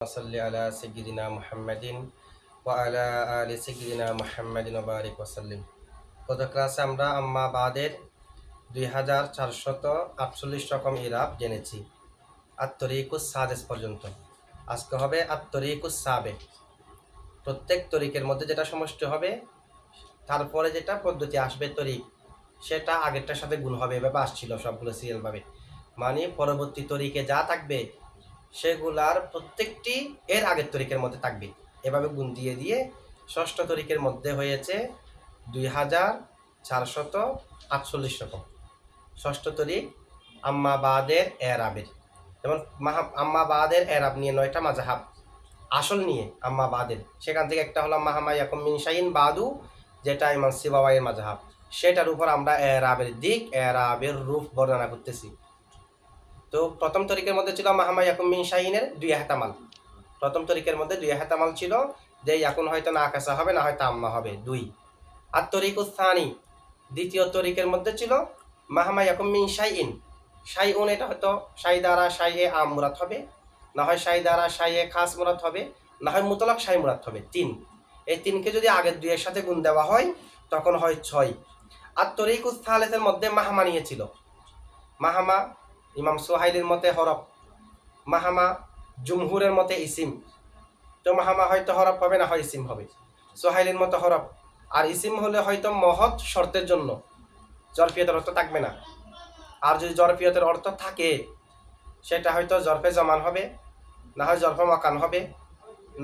সাল্লি আলা সাইয়্যিদিনা মুহাম্মাদিন ওয়া আলা আলি সাইয়্যিদিনা মুহাম্মাদিন ওয়া বারিক ওয়া সাল্লিম। গত ক্লাসে আমরা আম্মা বাদের 2448 রকম ইরাব জেনেছি আত-তরিকুস সাদিস পর্যন্ত। আজকে হবে আত-তরিকুস সাবিক। প্রত্যেক তরিকের মধ্যে যেটা সমষ্টি হবে তারপরে যেটা পদ্ধতি আসবে তরিক সেটা আগেরটার সাথে গুণ হবে। এভাবে আসছিল সবগুলো সিরিয়ালভাবে, মানে পরবর্তী তরিকে যা থাকবে সেগুলার প্রত্যেকটি এর আগের তরিকের মধ্যে থাকবে। এভাবে গুণ দিয়ে দিয়ে ষষ্ঠ তরিকের মধ্যে হয়েছে 2448 রকম। ষষ্ঠ তরিক আম্মা বাদের এরাবের, যেমন আম্মা বাদের এরাব নিয়ে 9টা মাযহাব আসল নিয়ে আম্মা বাদের। সেখান থেকে একটা হলো মাহামা ইয়াকুম মিন শাইইন বাদু, যেটা ইমাম সিবাওয়াইয়ের মাযহাব। সেটার উপর আমরা এরাবের দিক, এরাবের রূপ বর্ণনা করতেছি। তো প্রথম তরিকের মধ্যে ছিল মাহামা ইয়াকুম মিন শাইইনের 2 এহতামাল। প্রথম তরিকের মধ্যে 2 এহতামাল ছিল, যে ইয়াকুন হয়তো না কাসা হবে, না হয়তো আম্মা হবে 2। আর তরিকুস সানি, দ্বিতীয় তরিকের মধ্যে ছিল মাহামা ইয়াকুম মিন শাইইন। শাইউন এটা হয়তো শাই দ্বারা শাইয়ে আম মুরাদ হবে, না হয় শাই দ্বারা শাইয়ে খাস মুরাদ হবে, না হয় মুতলাক শাই মুরাদ হবে 3। এই 3কে যদি আগের 2 এর সাথে গুণ দেওয়া হয় তখন হয় 6। আর তরিকুস সালেসের মধ্যে মাহামা নিয়েছিল। মাহামা ইমাম সোহাইলির মতে হরফ, মাহামা জুমহুরের মতে ইসিম। তো মাহামা হয়তো হরফ হবে, না হয় ইসিম হবে। সোহাইলির মতো হরফ, আর ইসিম হলে হয়তো মহৎ শর্তের জন্য, জরফিয়তের অর্থ থাকবে না। আর যদি জরফিয়তের অর্থ থাকে সেটা হয়তো জরফে জমান হবে, না হয় জরফে মাকান হবে,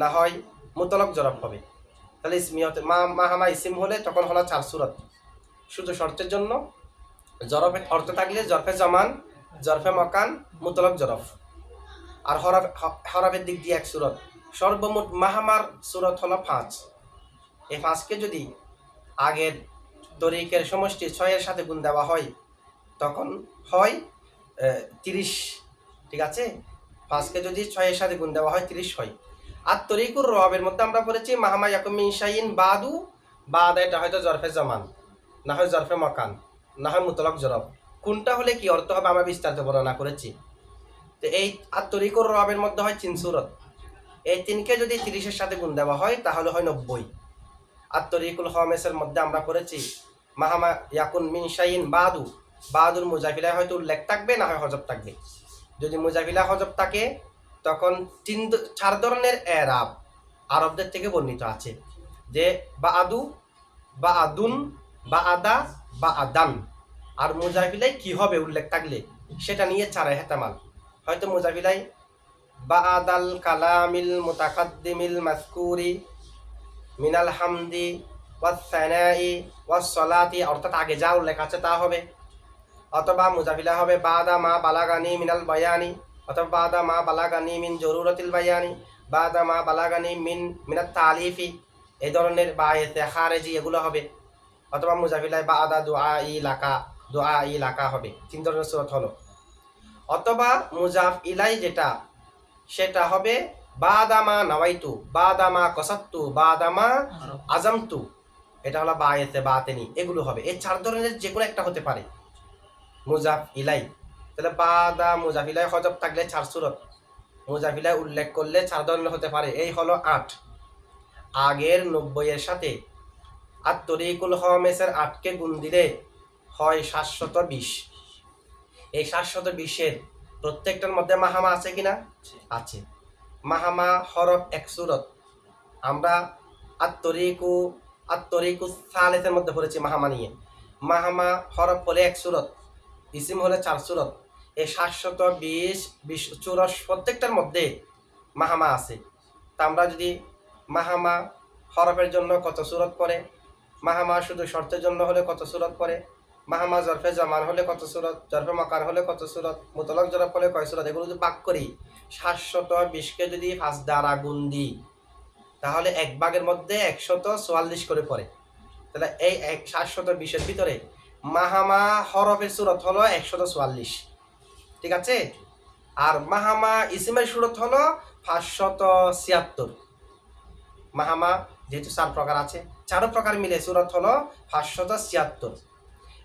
না হয় মুতলক জরফ হবে। তাহলে ইসমিয়ত মাহামা ইসিম হলে তখন হলো 4 সূরত, শুধু শর্তের জন্য। জরফের অর্থ থাকলে জরফে জমান, জরফে মকান, মুতলক জরফ। আর হরফের দিক দিয়ে 1 সূরত। সর্বমোট মাহামার সূরত হলো 5। এই 5কে যদি আগের তরিকের সমষ্টি 6 এর সাথে গুণ দেওয়া হয় তখন হয় 30। ঠিক আছে, 5কে যদি 6 এর সাথে গুণ দেওয়া হয় 30 হয়। আর তরিকুর রবের মধ্যে আমরা পড়েছি মাহামা ইয়াকুম মিন শাইইন বাদু। বাদ এটা হয়তো জরফে জামান, না হয় জরফে মকান, না হয় মুতলক জরফ। কোনটা হলে কি অর্থ হবে আমরা বিস্তারিত বর্ণনা করেছি। তো এই আর তরিকুর রবের মধ্যে হয় 3 সূরত। এই 3কে যদি 30 এর সাথে গুণ দেওয়া হয় তাহলে হয় 90। আর তরিকুল খামেসের মধ্যে আমরা পড়েছি মাহামা ইয়াকুন মিন শাইইন বাদু। বাদুর মুজাফিলায় হয়তো উল্লেখ থাকবে, না হয় হজব থাকবে। যদি মুজাফিলা হজব থাকে তখন 4 ধরনের এরাব আরবদের থেকে বর্ণিত আছে, যে বাআদু, বাআদুন, বাআদা, বাআদান। আর মুজাফিলায় কি হবে উল্লেখ থাকলে সেটা নিয়ে 4 এহতামাল। হয়তো মুজাফিলাই বাআদাল কালামিল মুতাকাদ্দিমিল মাযকুরি মিনাল হামদি ওয়াস সানাই ওয়াস সালাতি, অর্থাৎ আগে যা উল্লেখ আছে তা হবে। অথবা মুজাফিলা হবে বাদা মা বালাগানি মিনাল বায়ানি, অথবা বাদা মা বালাগানি মিন জরুরতিল বায়ানি, বাদা মা বালাগানি মিনাত তালিফি। এই ধরনের বা খারেজি এগুলো হবে। অথবা মুজাফিলায় বাদা দুআই লাকা, দুআই লাকা হবে। 3 ধরনের সূরত হলো। অথবা মুজাফ ইলাই যেটা সেটা হবে বাদামা নাওয়াইতু, বাদামা কসাত্তু, বাদামা আজামতু। এটা হলো বায়েতে বাতেনি, এগুলো হবে। এই 4 ধরনের যে কোনো একটা হতে পারে মুজাফ ইলাই। তাহলে বাদা মুজাফ ইলাই হজব থাকলে 4 সূরত, মুজাফ ইলাই উল্লেখ করলে 4 ধরনের হতে পারে। এই হলো 8। আগের 90 এর সাথে আর তরিকুল খামেসের 8কে গুণ দিলে হয় 720। এই 720 এর প্রত্যেকটার মধ্যে মাহামা আছে কিনা? আছে। মাহামা হরফ 1 সূরত। আমরা আত-তরিকু সালেসের মধ্যে পড়েছি মাহামা নিয়ে। মাহামা হরফ হলে 1 সূরত, ইসিম হলে 4 সূরত। এই 720 চুরস প্রত্যেকটার মধ্যে মাহামা আছে। তা আমরা যদি মাহামা হরফের জন্য কত সূরত পড়ে, মাহামা শুধু শর্তের জন্য হলে কত সূরত পড়ে, মাহামা জরফে জামান হলে কত সূরত, জরফে মাকান হলে কত সূরত, মুতলাক জরফ হলে কয় সূরত, এগুলো যদি ভাগ করি 720কে যদি 5 দ্বারা গুণ দিই তাহলে 1 ভাগের মধ্যে 144 করে পড়ে। তাহলে এই 720 এর ভিতরে মাহামা হরফের সূরত হলো 144। ঠিক আছে, আর মাহামা ইসিমের সূরত হলো 576। মাহামা যেহেতু 4 প্রকার আছে, 4 প্রকার মিলে সূরত হলো 576।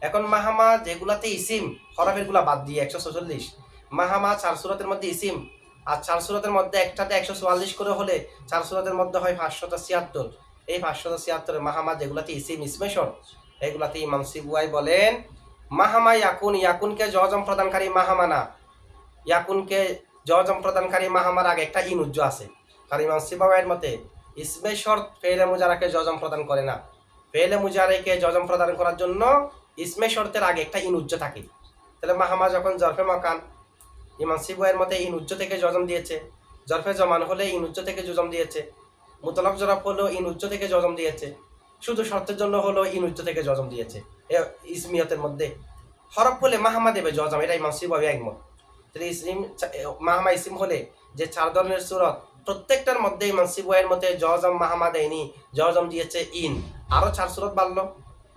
এখন মাহামা যেগুলাতে ইসিম হরফের গুলা বাদ দিয়ে 146, মাহামা 4 সূরতের মধ্যে ইসিম আর 4 সূরতের মধ্যে একটাতে 144 করে হলে 4 সূরতের মধ্যে হয় 576। এই 576 মাহামা যেগুলাতে ইসমে শর্ত, এগুলাতে ইমাম সিবুয়াই বলেন মাহামা ইয়াকুন, ইয়াকুনকে জজম প্রদানকারী মাহামা না, ইয়াকুনকে জজম প্রদানকারী মাহামার আগে একটা ইনুজ্জ আছে। কারণ ইমাম সিবুয়াইয়ের মতে ইসমে শর্ত ফেলে মুজারাকে জজম প্রদান করে না, ফেলে মুজারাকে জজম প্রদান করার জন্য ইসমে শর্তের আগে একটা ইনুজ্জ থাকে। তাহলে মাহামা যখন জরফে মাকান, ইমাম সিবুয়াইয়ের মতে ইনুজ্জ থেকে জজম দিয়েছে, জরফে জমান হলে ইনুজ্জ থেকে জজম দিয়েছে, মুতলক জরফ হলো ইনুজ্জ থেকে জজম দিয়েছে, শুধু শর্তের জন্য হলো ইনুজ্জ থেকে জজম দিয়েছে। ইসমিয়তের মধ্যে হরফ হলে মাহামা দেবে জজম, এটা ইমাম সিবুয়াই একমত। তাহলে ইসিম মাহামা ইসিম হলে যে 4 ধরনের সূরত প্রত্যেকটার মধ্যে ইমাম সিবুয়াইয়ের মতে জজম মাহামা দেয়নি, জজম দিয়েছে ইন। আরো 4 সূরত বাড়লো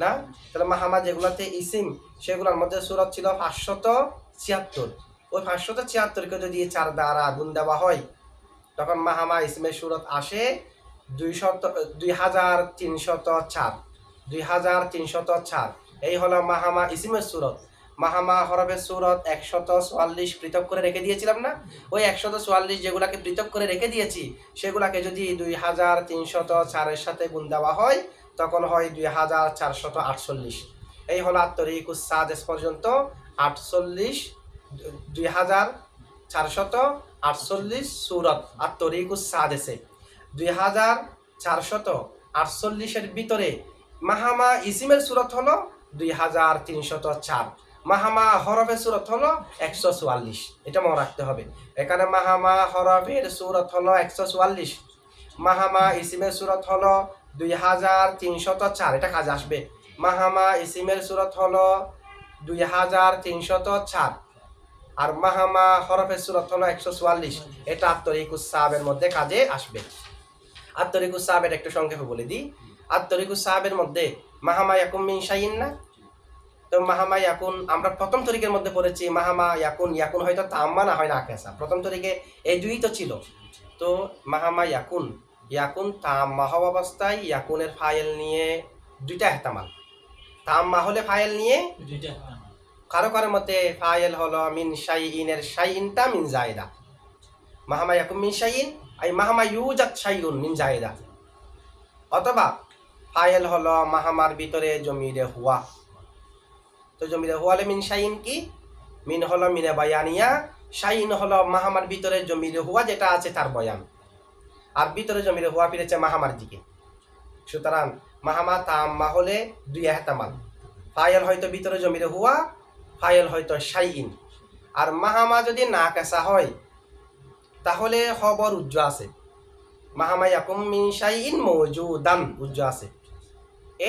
না? তাহলে মাহামা যেগুলাতে ইসিম সেগুলোর মধ্যে সূরত ছিল 576। ওই 576কে যদি 4 দ্বারা গুণ দেওয়া হয় তখন মাহামা ইসমের সূরত আসে 2304। 2304 এই হলো মাহামা ইসমের সূরত। মাহামা হরফের সূরত 144 পৃথক করে রেখে দিয়েছিলাম না? ওই 144 যেগুলাকে পৃথক করে রেখে দিয়েছি সেগুলাকে যদি 2304 সাথে গুণ দেওয়া হয় তখন হয় 2448। এই হলো আত-তরিকুস সাদেস পর্যন্ত 48, 2448 সূরত আত-তরিকুস সাদেসে। 2448 ভিতরে মাহামা ইসিমের সূরত হলো 2304, মাহামা হরফের সূরত হলো 144। এটা মনে রাখতে হবে। এখানে মাহামা হরফের সূরত হলো 144, মাহামা ইসিমের সূরত হলো 2304। এটা কাজে আসবে। মাহামা ইসিমের সূরত হলো 2304 আর মাহামা হরফের সূরত হলো 144। এটা আত-তরিকুস সাহাবের মধ্যে কাজে আসবে। আত-তরিকুস সাহাবের একটু সংক্ষেপে বলে দিই। আত-তরিকুস সাহাবের মধ্যে মাহামা ইয়াকুন মিন শাইইন না? তো মাহামা ইয়াকুন আমরা প্রথম তরিকের মধ্যে পড়েছি মাহামা ইয়াকুন, ইয়াকুন হয়তো তাম্মা না হয় না আকেসা, প্রথম তরিকে এই দুই তো ছিল। তো মাহামা ইয়াকুন, ইয়াকুন তাম্মা হওয়া অবস্থায় ইয়াকুনের ফাইল নিয়ে দুইটা ইহতিমাল। তাম্মা হলে ফাইল নিয়ে দুইটা ইহতিমাল। কারো কারো মতে ফাইল হলো মিন শাইইনের শাইইনটা মিন জায়দা। মাহামা ইয়াকুন মিন শাইইন আই মাহামা ইউজাদ শাইউন মিন জায়দা। অথবা ফাইল হলো মাহামার ভিতরে জমিরে হুয়া। তো জমিরে হুয়ালে মিন শাইইন কি? মিন হলো মিনে বায়ানিয়া, শাইইন হলো মাহামার ভিতরে জমিরে হুয়া যেটা আছে তার বয়ান। আর ভিতরে জমিরে হুয়া ফিরেছে মাহামার দিকে। সুতরাং মাহামা তাম্মা হলে দুই ইহতিমাল, ফাইল হয়তো ভিতরে জমিরে হুয়া, ফাইল হয়তো শাইইন। আর মাহামা যদি না কেসা হয় তাহলে খবর উজ্জ আছে, মাহামা ইয়াকুম মিন শাইইন মওজুদান উজ্জ আছে।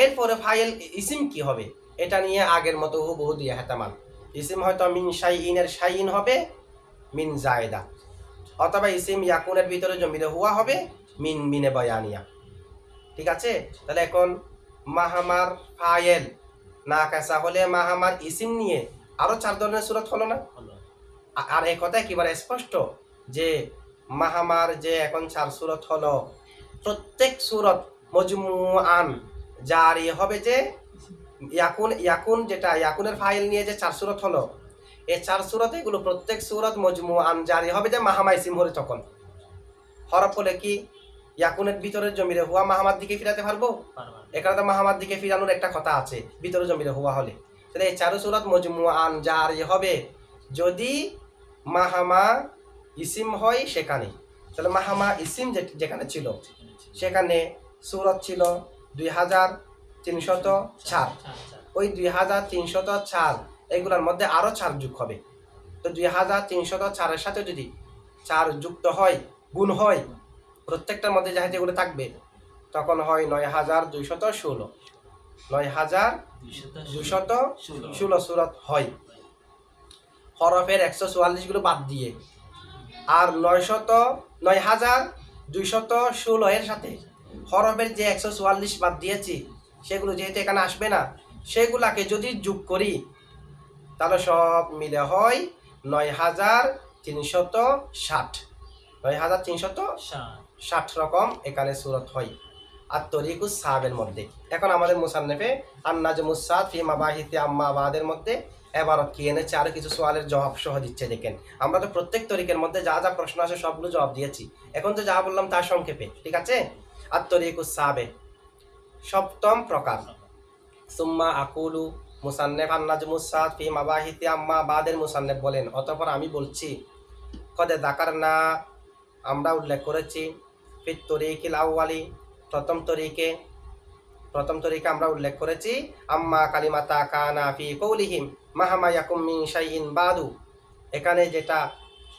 এরপরে ফাইল ইসিম কি হবে এটা নিয়ে আগের মতো হুবহু দুই ইহতিমাল। ইসিম হয়তো মিন শাইইনের শাইইন হবে মিন জায়দা, অথবা ইসিম ইয়াকুনের ভিতরে জমিরে হুয়া হবে মিন মিনে বয়ানিয়া। ঠিক আছে? তাহলে এখন মাহামার ফাইল না কেসা হলে মাহামার ইসিম নিয়ে আরো 4 ধরনের সূরত হলো না? আর এই কথা একেবারে স্পষ্ট যে মাহামার যে এখন 4 সূরত হলো, প্রত্যেক সূরত মজমুআন জারি হবে যে ইয়াকুন যেটা ইয়াকুনের ফাইল নিয়ে যে 4 সূরত হলো, এই 4 সূরত এগুলো প্রত্যেক সূরত মজমুআন জারি হবে যে মাহামা ইসিম হলে। তখন হরফ হলে কি ইয়াকুনের ভিতরে জমিরে হুয়া মাহামার দিকে ফিরাতে পারবো? এখানে তো মাহামার দিকে ফিরানোর একটা কথা আছে ভিতরে জমিরে হুয়া হলে। তাহলে এই 4 সূরত মজমুআন জারি হবে যদি মাহামা ইসিম হয় সেখানে। তাহলে মাহামা ইসিম যেখানে ছিল সেখানে সূরত ছিল 2304। ওই 2304 এগুলোর মধ্যে আরো 4 যোগ হবে। তো 2304-এর সাথে যদি 4 যুক্ত হয়, গুণ হয়, প্রত্যেকটার মধ্যে যাই যেগুলো থাকবে তখন হয় 9216। 9216 সূরত হয় হরফের 144 গুলো বাদ দিয়ে। আর 9216 এর সাথে হরফের যে 144 বাদ দিয়েছি সেগুলো যেহেতু এখানে আসবে না, সেগুলাকে যদি যোগ করি তাহলে সব মিলে হয় 9360। 9360 রকম এখানে সূরত হয় আত-তরিকুস সাহাবের মধ্যে। এখন আমাদের মুসান্নেফে আন-নাজমুস সাদ ফি মাবাহিতি আম্মা বাদের মধ্যে এবারত কি এনেছে, আরো কিছু সোয়ালের জবাব সহ দিচ্ছে। দেখেন আমরা তো প্রত্যেক তরিকের মধ্যে যা যা প্রশ্ন আছে সবগুলো জবাব দিয়েছি। এখন তো যা বললাম তার সংক্ষেপে, ঠিক আছে। আর তরিকুস সাবে, সপ্তম প্রকার। সুম্মা আকুলু মুসান্নেফ আন্নাজমুস সাদ ফি মাবাহিতি আম্মা বাদের মুসান্নেফ বলেন, অতঃপর আমি বলছি, কদে দাকার না, আমরা উল্লেখ করেছি, ফিত তরিকিল আউয়ালি, প্রথম তরিকা আমরা উল্লেখ করেছি, আম্মা কালিমাতা কানা ফি কৌলিহিম মাহামা ইয়াকুম মিন শাইইন বাদু, এখানে যেটা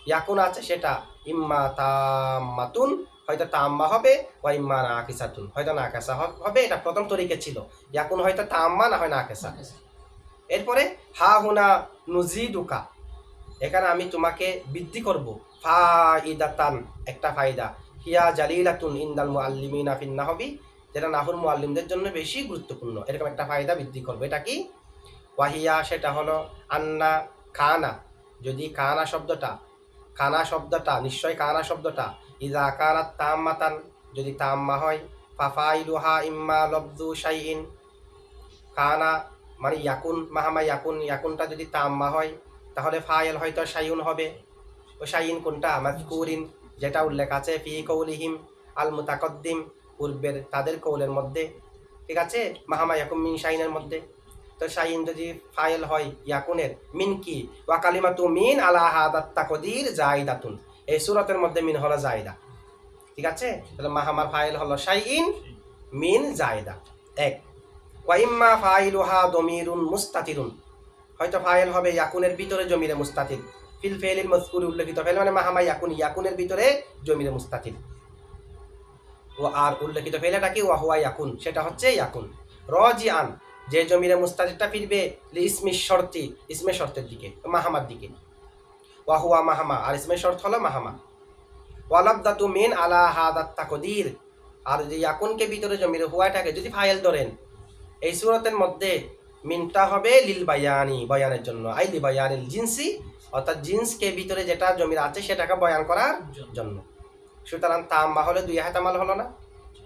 ইয়াকুন আছে সেটা ইম্মা তাম্মাতুন, হয়তো তাম্মা হবে, ওয়া ইম্মা নাকিসাতুন, হয়তো নাকিসা হবে। এটা প্রথম তরিকা ছিল, ইয়াকুন হয়তো তাম্মা না হয় নাকিসা। এরপরে হা হুনা নুজিদুকা, এখানে আমি তোমাকে বৃদ্ধি করব, ফাইদাতান, একটা ফায়দা, হিয়া জালিলাতুন ইনদাল মুআল্লিমিনা ফিন নাহবি, যেটা নাহুর মুআল্লিমদের জন্য বেশি গুরুত্বপূর্ণ, এরকম একটা ফায়দা বৃদ্ধি করবো। এটা কি? ওয়াহিয়া, সেটা হলো আন্না কানা, যদি কানা শব্দটা নিশ্চয় কানা শব্দটা ইজা কানাত তাম্মাতান, যদি তাম্মা হয়, ফাফাইলুহা ইম্মা লফযু শাইইন, কানা মানে ইয়াকুন, মাহামা ইয়াকুন, ইয়াকুনটা যদি তাম্মা হয় তাহলে ফাইল হয়তো শাইউন হবে। ও শাইইন কোনটা? মাযকুরিন, যেটা উল্লেখ আছে ফি কৌলিহিম আল মুতাকদ্দিম, পূর্বের তাদের কৌলের মধ্যে, ঠিক আছে, মাহামা ইয়াকুম মিন শাইনের মধ্যে। তো শাইন যদি ফাইল হয় ইয়াকুনের, মিন কি? ওয়া কালিমাতু মিন আলা হাদাত তাকদির জাইদাতুন, এই সূরাতের মধ্যে মিন হলো জাইদা, ঠিক আছে। তাহলে মাহামার ফাইল হলো শাইইন মিন জাইদা। এক, ওয়া ইম্মা ফাইলুহা দমিরুন মুস্তাতিরুন, হয়তো ফাইল হবে ইয়াকুনের ভিতরে জমিরে মুস্তাতির, ফিল ফেলিল মজকুরি, উল্লেখিত ফেল মানে মাহামা ইয়াকুন, ইয়াকুনের ভিতরে জমিরে মুস্তাতির। ও আর উল্লেখিত ফেলেটা কি? ওয়া হুয়া ইয়াকুন, সেটা হচ্ছে ইয়াকুন। রাজিআন, যে জমিরে মুস্তাতিরটা ফিরবে ইসমে শর্তি, ইসমে শর্তের দিকে, মাহামার দিকে। ওয়া হুয়া মাহামা, আর ইসমে শর্ত হলো মাহামা। ওয়ালাবদাতু মিন আলা হাদাত তাকদির, আর যে ইয়াকুনকে ভিতরে জমিরে হুয়াটাকে যদি ফাইল ধরেন, এই সূরাতের মধ্যে মিনটা হবে লিল বায়ানি, বয়ানের জন্য, আই লি বায়ানিল জিনসি, অর্থাৎ জিন্সকে ভিতরে যেটা জমির আছে সেটাকে বয়ান করার জন্য। সুতরাং তাম্মা হলে দুই হাতামাল হলো না,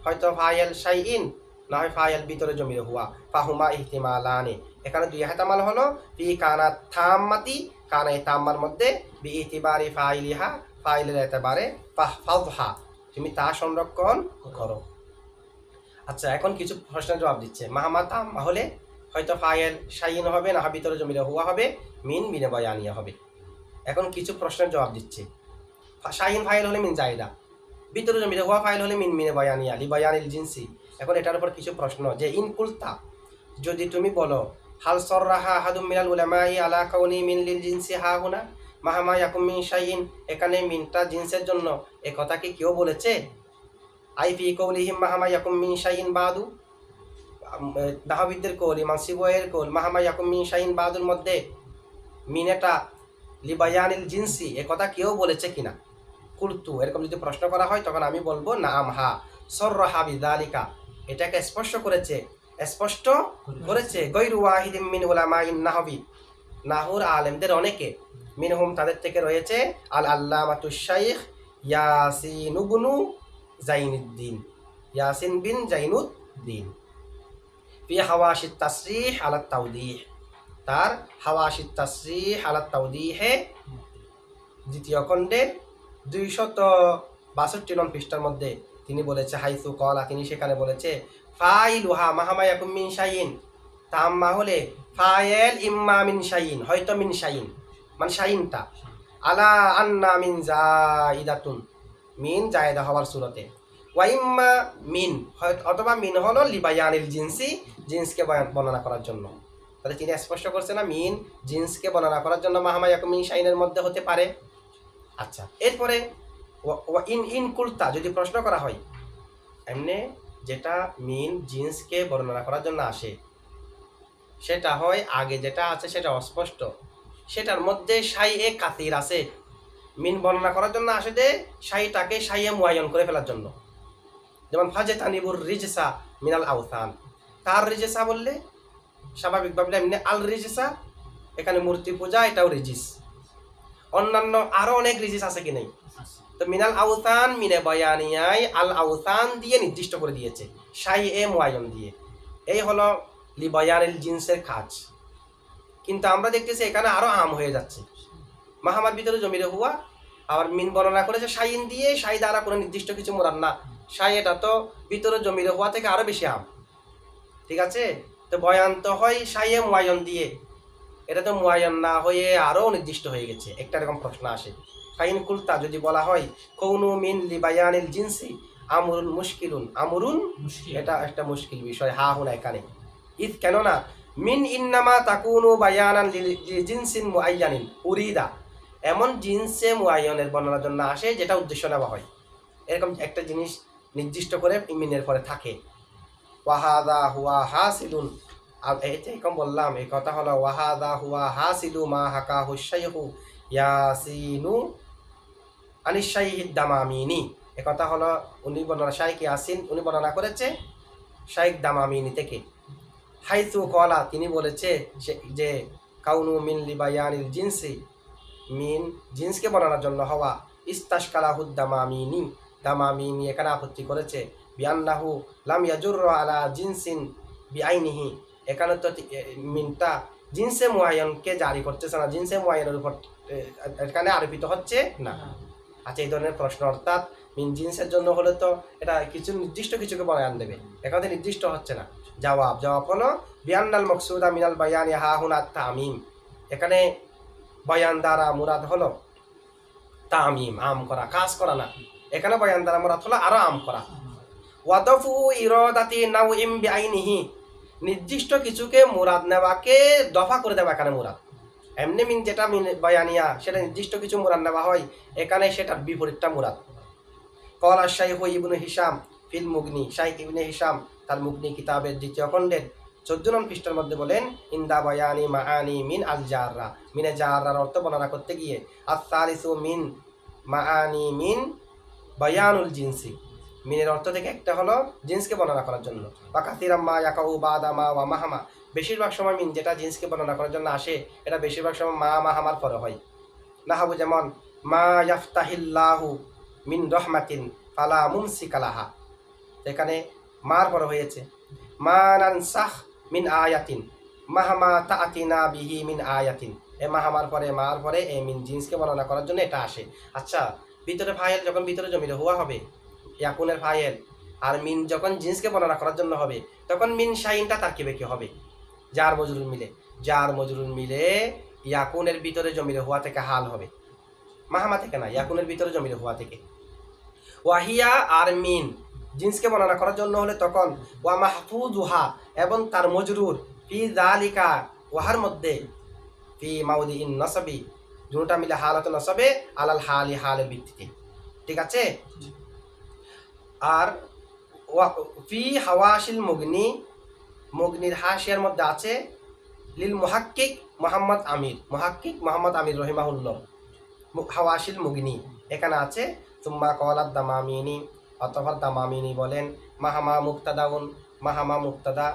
হয়তো ফাইল শাইইন, না হয় ফাইল ভিতরে জমিরে হুয়া, ফাহুমা ইহতিমালানি, এখানে দুই হাতামাল হলো, ফি কানা তাম্মাতি, কানা এই তাম্মার মধ্যে, বি ইতিবারি ফাইলিহা, ফাইলের এতেবারে, ফাহফাযহা, তুমি তা সংরক্ষণ করো। আচ্ছা, এখন কিছু প্রশ্নের জবাব দিচ্ছে। মাহামা তাম্মা হলে হয়তো ফাইল শাইইন হবে, না হয় ভিতরে জমিরে হুয়া হবে, মিন মিনে বয়ানিয়া হবে। এখন কিছু প্রশ্নের জবাব দিচ্ছে। শাহিন ফাইল হলে মিন জায়দা, ভিতরে জমিরে হুয়া ফাইল হলে মিন মিনে বয়ানিয়া লি বয়ানিল জিনসি। এখন এটার উপর কিছু প্রশ্ন, যে ইন কুলতা, যদি তুমি বলো, হাল সররাহা আহাদুম মিনাল উলামাই আলা কাউনি মিন লিল জিনসি হা হুনা মাহামা ইয়াকুম মিন শাইইন, এখানে মিনটা জিনসের জন্য, এ কথা কি কেউ বলেছে? আই ফি কৌলিহিম মাহামা ইয়াকুম মিন শাইইন বাদু, নাহবিদের কৌল, ইমাম সিবওয়ির কৌল, মাহামা ইয়াকুম মিন শাইইন বাদুর মধ্যে মিনেটা লিবায়ানিল জিনসি, এ কথা কেউ বলেছে কিনা? কুলতু, এরকম যদি প্রশ্ন করা হয় তখন আমি বলবো নাম, হা, সররাহা বিযালিকা, এটাকে স্পষ্ট করেছে গায়রু ওয়াহিদিন মিন উলামাইন নাহবি, নাহুর আলেমদের অনেকে, মিনহুম, তাদের থেকে রয়েছে, আল আল্লামাতুশ শাইখ ইয়াসিন ইবনু জাইনুদ্দিন, ইয়াসিন বিন জাইনুদ্দিন, ফি হাওয়াশিত তাসরিহ আলা তাওদীহ, তার হাওয়াশিত তাসরিহ আলা তাওদীহে দ্বিতীয় খণ্ডের 262 নং পৃষ্ঠার মধ্যে তিনি বলেছে, হাইসু কলা, তিনি সেখানে বলেছে, ফাইলুহা মাহামা ইয়াকুম মিন শাইইন, তাম্মা হলে ফাইল ইম্মা মিন শাইইন, হয়তো মিন শাইইন মানে শাইইনটা, আলা আন্না মিন জাইদাতুন, মিন জায়দা হওয়ার সুরতে, ওয়া ইম্মা মিন, অথবা মিন হলো লিবায়ানিল জিনসি, জিন্সকে বর্ণনা করার জন্য। তাহলে তিনি স্পষ্ট করছে না, মিন জিন্সকে বর্ণনা করার জন্য মাহামা ইয়াকুম মিন শাইইনের মধ্যে হতে পারে। আচ্ছা, এরপরে ইন কুলতা, যদি প্রশ্ন করা হয়, এমনি যেটা মিন জিন্সকে বর্ণনা করার জন্য আসে, সেটা হয় আগে যেটা আছে সেটা অস্পষ্ট, সেটার মধ্যে শাই এ কাতির আছে, মিন বর্ণনা করার জন্য আসে যে শাইটাকে শাইয়ে মুআয়্যান করে ফেলার জন্য। যেমন ফাজতানিবুর রিজসা মিনাল আওসান, তার রিজসা বললে স্বাভাবিকভাবে এমনি আল রিজসা, এখানে মূর্তি পূজা, এটাও রিজিস। অন্যান্য আরো অনেক রিজিস আছে কি নেই? তো মিনাল আওসান মিনে বয়ানিয়ায় আল আওসান দিয়ে নির্দিষ্ট করে দিয়েছে, শাই এ মুআয়্যান দিয়ে। এই হলো লি বয়ানিল জিন্সের কাজ। কিন্তু আমরা দেখতেছি এখানে আরো আম হয়ে যাচ্ছে। মাহামার ভিতরে জমিরে হুয়া, আবার মিন বর্ণনা করেছে শাইন দিয়ে, শাই দ্বারা কোনো নির্দিষ্ট কিছু মোরাদ না। শাই এটা তো ভিতরে জমিরে হুয়া থেকে আরো বেশি আম। ঠিক আছে, তো বয়ান তো হয় শাইয়ে মুয়ায়ন দিয়ে, এটা তো মুয়ায়ন না হয়ে আরো নির্দিষ্ট হয়ে গেছে। একটা এরকম প্রশ্ন আসে, ফাইন কুলতা যদি বলা হয় কৌনু মিন লিবায়ানিল জিনসি আমরুন মুশকিলুন, আমরুন এটা একটা মুশকিল বিষয়, হা হুনা এখানে ইদ কেননা মিন ইন্নামা তাকুনু বায়ানান জিনসিন মুআয়্যানিন উরিদা, এমন জিনসে মুআয়্যানের বর্ণনার জন্য আসে যেটা উদ্দেশ্য নেওয়া হয়। এরকম একটা জিনিস নির্দিষ্ট করে মিনের পরে থাকে। ওয়াহাদা হুয়া হাসিলুন, আর এরকম বললাম এই কথা হলো ওয়াহাদা হুয়া হাসিলু মা হাকাহু শাইখু ইয়াসিনু আনিশাইহিদ দামামিনি। এ কথা হলো উনি বর্ণনা শাইখ ইয়াসিন উনি বর্ণনা করেছে শাইখ দামামিনি থেকে। হাইসু কলা তিনি বলেছে যে কাউনু মিন লিবায়ানিল জিনসি, মিন জিন্সকে বর্ণনার জন্য হওয়া, ইস্তাশকালাহুদ দামামিনি, দামামিনি এখানে আপত্তি করেছে বিআন্নাহু লাম ইয়াজুররা আলা জিনসিন বিআইনিহি, এখানে তো মিনটা জিনসে মুআয়্যানকে জারি করতেছে না, জিনসে মুআয়্যানের উপর এখানে আরোপিত হচ্ছে না। আচ্ছা, এই ধরনের প্রশ্ন অর্থাৎ মিন জিন্সের জন্য হলে তো এটা কিছু নির্দিষ্ট কিছুকে বয়ান দেবে, এখানে নির্দিষ্ট হচ্ছে না। জবাব হলো বিআন্নাল মাকসুদা মিনাল বায়ানি হা হুনা তামিম, এখানে বয়ান দ্বারা মুরাদ হলো তামিম, আম করা, কাজ করা না। এখানে বয়ান দ্বারা মুরাদ হলো আরো আম করা। ওয়াদফু ইরাদাতি নাউইম বিআইনিহি, নির্দিষ্ট কিছুকে মুরাদ নেওয়াকে দফা করে দেওয়া এখানে মুরাদ। এমনি মিন যেটা মিন বয়ানিয়া সেটা নির্দিষ্ট কিছু মুরাদ নেওয়া হয়, এখানে সেটার বিপরীতটা মুরাদ। ক্বালা শাইখু ইবনে হিশাম ফিল মুগনি, শাইখ ইবনে হিশাম তার মুগনি কিতাবের ২য় খণ্ডের ১৪ নং পৃষ্ঠার মধ্যে বলেন ইন্দা বায়ানি মাআনি মিন আল জাররা, মিনে জাররার অর্থ বর্ণনা করতে গিয়ে আস-সালিসু মিন মাআনি মিন বায়ানুল জিনসি, মিনের অর্থ থেকে একটা হলো জিন্সকে বর্ণনা করার জন্য। বা কাসিরাম মা ইয়াকাউ বাদা মা ওয়া মাহামা, বেশিরভাগ সময় মিন যেটা জিন্সকে বর্ণনা করার জন্য আসে এটা বেশিরভাগ সময় মা মাহামার পরে হয়। নাহাবু যেমন মা ইয়াফতাহিল্লাহু মিন রহমাতিন ফালা মুমসিকা লাহা, এখানে মার পরে হয়েছে। মা নানসাখ মিন আয়াতিন মাহামা তাআতিনা বিহি মিন আয়াতিন, এ মাহামার পরে মার পরে এ মিন জিন্সকে বর্ণনা করার জন্য এটা আসে। আচ্ছা, ভিতরে ফাইল যখন ভিতরে জমিরে হুয়া হবে ইয়াকুনের ফাইল, আর মিন যখন জিন্সকে বর্ণনা করার জন্য হবে তখন মিন শাইনটা তারকিবে কি হবে? জার মজরুর মিলে, জার মজরুর মিলে ইয়াকুনের ভিতরে জমিরে হুয়া থেকে হাল হবে, মাহামা থেকে না, ইয়াকুনের ভিতরে জমিরে হুয়া থেকে। ওয়াহিয়া আর মিন জিন্সকে বর্ণনা করার জন্য হলে তখন ওয়া মাহফুজুহা, এবং তার মজরুর ফি যালিকা ওয়াহার মধ্যে ফি মাউদিইন নসবি, দুটোটা মিলে হালাত নসবে আলাল হালি, হালের ভিত্তিতে। ঠিক আছে, আর ফি হাওয়াশিল মুগনি, মুগনির হাশিয়ার মধ্যে আছে লিল মুহাক্কিক মোহাম্মদ আমির, মুহাক্কিক মোহাম্মদ আমির রহিমাহুল্লাহ, হাওয়াশিল মুগনি এখানে আছে। সুম্মা কওয়ালাদ দামামিনি, অতঃপর দামামিনি বলেন মাহামা মুক্তাদাউন, মাহামা মুক্তাদা,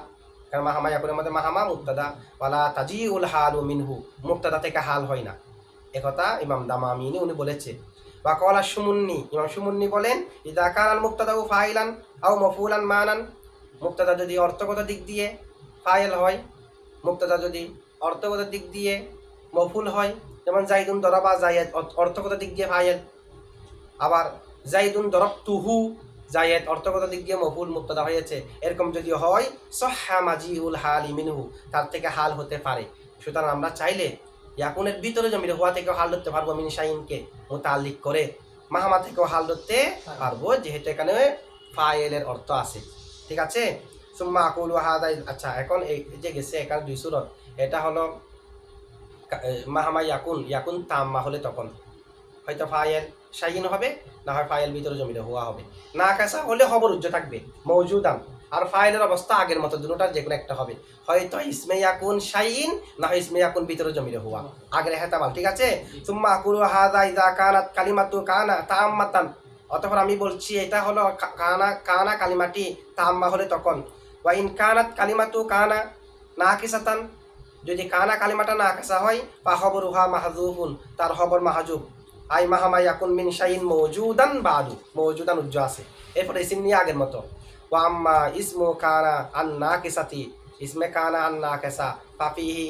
কারণ মাহামা ইয়াকুনের মধ্যে মাহামা মুক্তাদা, ওয়ালা তাজিউল হালু মিনহু, মুক্তাদা থেকে হাল হয় না, একথা ইমাম দামামিনি উনি বলেছে। বা কওয়ালা সুমুন্নি, ইমাম সুমুন্নি বলেন ইদা কানাল মুক্তাদাউ ফাইলান আও মফুলান মানান, মুক্তাদা যদি অর্থগত দিক দিয়ে ফাইল হয়, মুক্তাদা যদি অর্থগত দিক দিয়ে মফুল হয়, যেমন জাইদুন দরাবা জায়েদ অর্থগত দিক দিয়ে ফাইল, আবার জাইদুন দরবতুহু জায়েদ অর্থগত দিক দিয়ে মফুল মুক্তাদা হয়েছে, এরকম যদি হয় সহহা মাজিউল হালি মিনহু, তার থেকে হাল হতে পারে। সুতরাং আমরা চাইলে ইয়াকুনের ভিতরে জমিরে হুয়া থেকেও হাল ধরতে পারবো, মিন শাইনকে মুতাল্লিক করে মাহামা থেকেও হাল ধরতে পারবো, যেহেতু এখানে ফাইলের অর্থ আছে। ঠিক আছে, সুম্মা আকুলু হাদা। আচ্ছা, এখন এই যে গেছে এখানে 2 সূরত, এটা হলো মাহামা ইয়াকুন, ইয়াকুন তাম্মা হলে তখন হয়তো ফাইল শাইন হবে, না হয় ফাইল ভিতরে জমিরে হুয়া হবে। না কাসা হলে খবর উজ্জ্ব থাকবে মৌজুদান, আর ফাইলের অবস্থা আগের মতো, দুটোটার যে কোনো একটা হবে, হয়তো ইসমে ইয়াকুন শাইন, না হয় ইসমে ইয়াকুন ভিতরে জমিরে হুয়া, আগের হেতামাল। ঠিক আছে, সুম্মা আকুলু হাদা ইযা কানাত কালিমাতু কানা তাম্মাতান, অতঃপর আমি বলছি এটা হলো কানা, কানা কালিমাটি তাম্মা হলে তখন ওয়া ইন কানাত কালিমাতু কানা নাকিসাতান, যদি কানা কালিমাটা নাকিসা হয় বা খবরুহা মাহযুফুন, তার খবর মাহযুফ, আই মাহামা ইয়াকুন মিন শাইন মওজুদান বাদু, মওজুদান উজ্জ আছে, এরপরে ইসিম নিয়ে আগের মতো। ওয়া আম্মা ইসমু কানা আন নাকিসাতি, ইসমে কানা আন নাকিসা ফাফিহি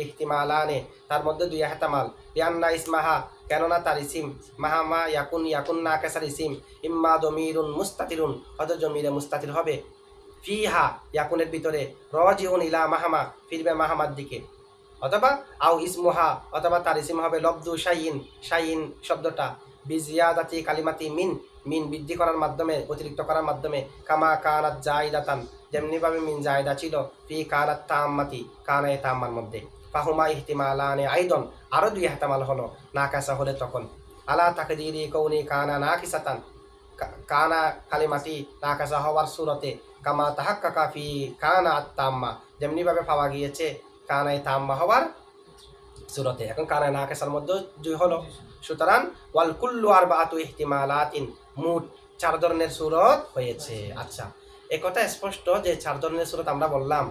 ইহতিমালানে, তার মধ্যে দুই ইহতিমাল। লিআন্না ইসমাহা, কেননা তার ইসিম, মাহামা ইয়াকুন নাকিসাল ইসিম, ইম্মা দমিরুন মুস্তাতিরুন, হয়তো জমিরে মুস্তাতির হবে, ফিহা ইয়াকুনের ভিতরে, রাজিউন ইলা মাহামা, ফিরবে মাহামার দিকে, অথবা আও ইসমুহা, অথবা তার ইসিম হবে লব্দু শাইন শব্দটা, বিজিয়াদাতি কালিমাতি মিন বৃদ্ধি করার মাধ্যমে, অতিরিক্ত করার মাধ্যমে, কামা কানাত জাইদাতান, যেমনিভাবে মিন জায়দা ছিল ফি কানাত তাম্মাতি, কানায়ে তাম্মার মধ্যে। ফাহুমা ইহতিমালানে আইদন, আরও দুই ইহতিমাল হলো নাকাসা হলে তখন। আলা তাকদিরি কৌনি কানা নাকিসাতান, কানা কালিমাতি নাকাসা হওয়ার সুরতে, কামা তাহাক্কাকা ফি কানা আত-তাম্মা, যেমনিভাবে পাওয়া গিয়েছে কানায়ে তাম্মা হওয়ার সুরতে। এখন কানায়ে নাকিসার মধ্যে দুই হলো। সুতরাং ওয়াল কুল্লু আরবাআতু ইহতিমালাতিন, মোট 4 ধরনের সুরত হয়েছে। আচ্ছা, এই কথা স্পষ্ট যে 4 ধরনের সুরত আমরা বললাম,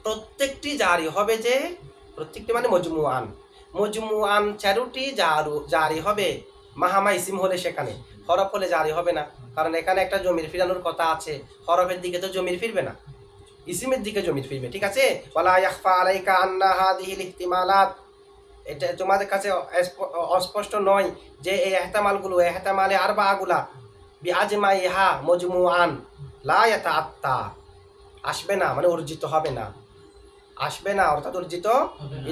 প্রত্যেকটি জারি হবে, যে প্রত্যেকটি মানে মজমুআন 4টি জারি হবে। মাহামা ইসিম হলে সেখানে, হরফ হলে জারি হবে না, কারণ এখানে একটা জমির ফিরানোর কথা আছে, হরফের দিকে তো জমির ফিরবে না, ইসিমের দিকে জমির ফিরবে। ঠিক আছে, ওয়ালা ইয়াখফা আলাইকা আন্না হাযিহিল ইহতিমালাত, এটা তোমাদের কাছে অস্পষ্ট নয় যে এই এহতামালগুলো, এহতামালে আরবাগুলা, বিআজমাইহা মজমুআন লা ইয়াতাআত্তা, আসবে না মানে অর্জিত হবে না, আসবে না অর্থাৎ অর্জিত,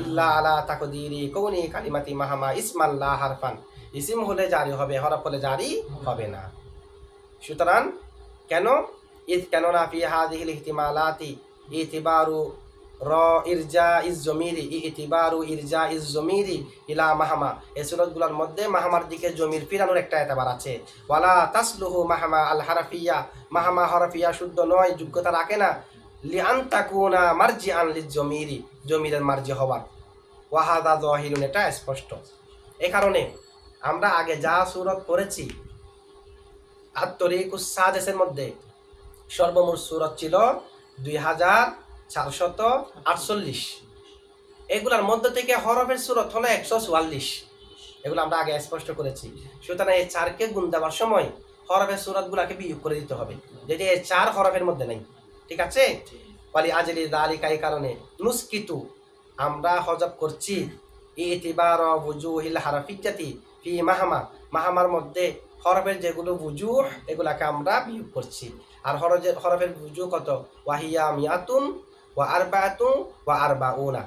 ইল্লা আলা তাকদিরি কৌনি কালিমাতি মাহামা ইসমান লা হারফান, ইসিম হলে জারি হবে, হরফ হলে জারি হবে না। সুতরাং কেননা ফি হাযিহিল ইহতিমালাতি ইতিবারু ইরজা ইজ জমিরি ইলা মাহামা, এই সুরতগুলোর মধ্যে মাহামার দিকে জমির ফিরানোর একটা এতবার আছে। ওয়ালা তাসলুহু মাহামা আল হারাফিয়া, মাহামা হরফিয়া শুদ্ধ নয়, যোগ্যতা রাখে না, লিআন তাকুনা মারজিআন লিজ জমিরি, জমিরের মার্জি হওয়ার। ওয়াহাদা যাহিরুন, এটা স্পষ্ট। এই কারণে আমরা আগে যা সুরত করেছি আত-তরিকুস সাদিসের মধ্যে, সর্বমোট সুরত ছিল 2448। এগুলার মধ্যে থেকে হরফের সুরত হলো 144, এগুলো আমরা আগে স্পষ্ট করেছি। সুতরাং এই 4কে গুণ দেওয়ার সময় হরফের সুরতগুলাকে বিয়োগ করে দিতে হবে, যেটি এই 4 হরফের মধ্যে নেই। ঠিক আছে, ওয়ালি আজলি যালিকা, এই কারণে নুসকিতু, আমরা হজব করছি, ইতিবার ওযুহিল হারফিয়াতি ফি মাহামা, মাহামার মধ্যে হরফের যেগুলো বুজুহ, এগুলাকে আমরা বিয়োগ করছি। আর হরফের বুজুহ কত? ওয়াহিয়া মিয়াতুন ওয়া আরবাতুন ওয়া আরবাউনা,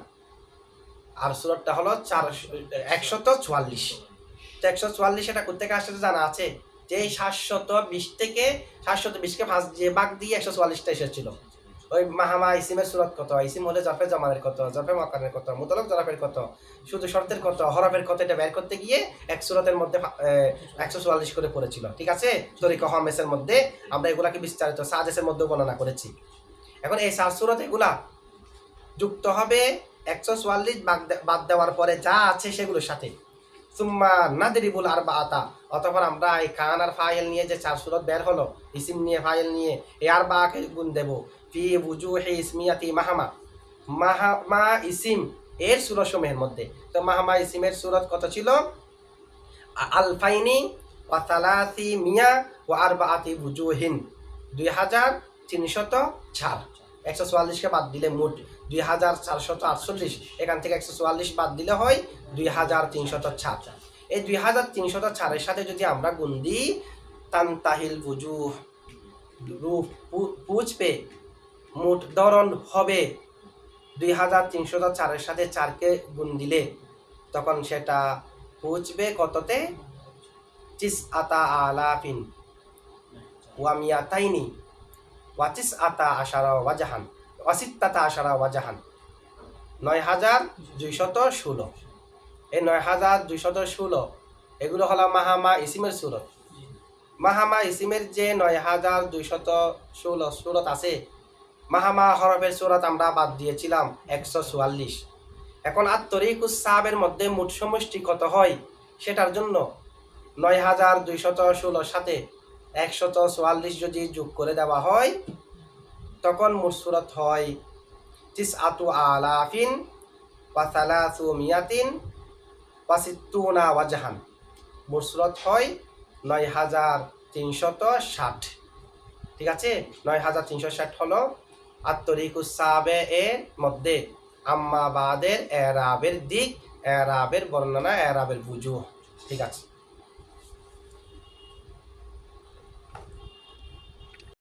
আর সুরতটা হলো 144। 144 এটা কোথেকে আসছে জানা আছে, যে 720 থেকে 720কে ভাগ দিয়ে 144টা এসেছিল। ওই মাহামা ইসিমের সুরত কত? ইসিম হলে জরফে জামানের কত, জরফে মাকানের কত, মুতলাক জরফের কত, শুধু শর্তের কত, হরফের কত, এটা বের করতে গিয়ে এক সুরতের মধ্যে 144 করে পড়েছিল। ঠিক আছে, তরিকা হমেসের মধ্যে আমরা এগুলাকে বিস্তারিত সাজেসের মধ্যে বর্ণনা করেছি। এখন এই 7 সুরত এগুলা যুক্ত হবে 144 বাদ দেওয়ার পরে যা আছে সেগুলোর সাথে। সুম্মা নাদরিবুল আরবাআতা, অতঃপর আমরা এই কান আর ফাইল নিয়ে যে 4 সুরত বের হলো, ইসিম নিয়ে ফাইল নিয়ে, এই আরবাকে গুণ দেব ফি বুজুহি ইসমিয়াতি মাহামা, মাহামা ইসিম এর সুরত সমূহের মধ্যে। তো মাহামা ইসিমের সুরত কত ছিল? আলফাইনি ওয়া সালাসি মিয়া ওয়া আরবাআতি বুজুহিন, 2304। 144কে বাদ দিলে মোট 2448, এখান থেকে 144 বাদ দিলে হয় 2304। এই 2304-এর সাথে যদি আমরা গুণ দিই, তানতাহিল বুজুহ, রূপ পুজবে, মোট ধরন হবে 2304-এর সাথে 4কে গুণ দিলে তখন সেটা পুজবে কততে? 9,000 ওয়া মিয়াতাইনি ওয়া 19 ওয়াজাহান ওয়া 16 ওয়াজাহান, 9216। এই 9216 এগুলো হলো মাহামা ইসিমের সুরত। মাহামা ইসিমের যে 9216 সুরত আছে, মাহামা হরফের সুরত আমরা বাদ দিয়েছিলাম 144। এখন আত-তরিকুস সাবের মধ্যে মোট সমষ্টি কত হয় সেটার জন্য 9216 সাথে 144 যদি যোগ করে দেওয়া হয়, তখন মোট সুরত হয় 9,000 ওয়া 300 ওয়া 60 ওয়াজাহান। মোট সুরত হয় 9360। ঠিক আছে, 9360 হলো আত-তরিকুস সাবে এর মধ্যে আম্মা বাদের এরাবের দিক, এরাবের বর্ণনা, এরাবের বুজুহ। ঠিক আছে।